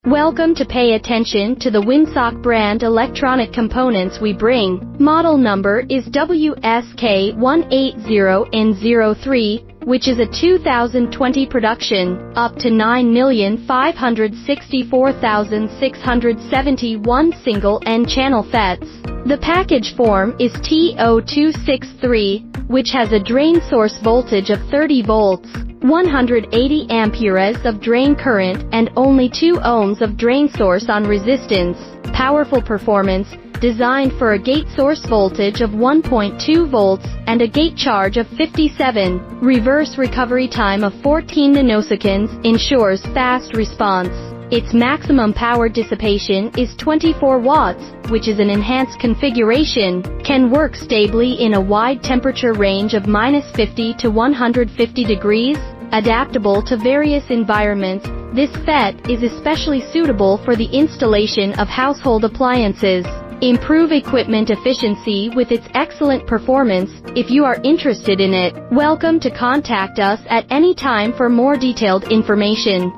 Welcome to pay attention to the Winsock brand electronic components we bring. Model number is WSK180N03, which is a 2020 production, up to 9,564,671 single and channel FETs. The package form is TO-263, which has a drain source voltage of 30 volts, 180 amperes of drain current and only 2 ohms of drain source on resistance. Powerful performance, designed for a gate source voltage of 1.2 volts and a gate charge of 57. Reverse recovery time of 14 nanoseconds ensures fast response. Its maximum power dissipation is 24 watts, which is an enhanced configuration, can work stably in a wide temperature range of -50 to 150 degrees, adaptable to various environments. This FET is especially suitable for the installation of household appliances. Improve equipment efficiency with its excellent performance. If you are interested in it, welcome to contact us at any time for more detailed information.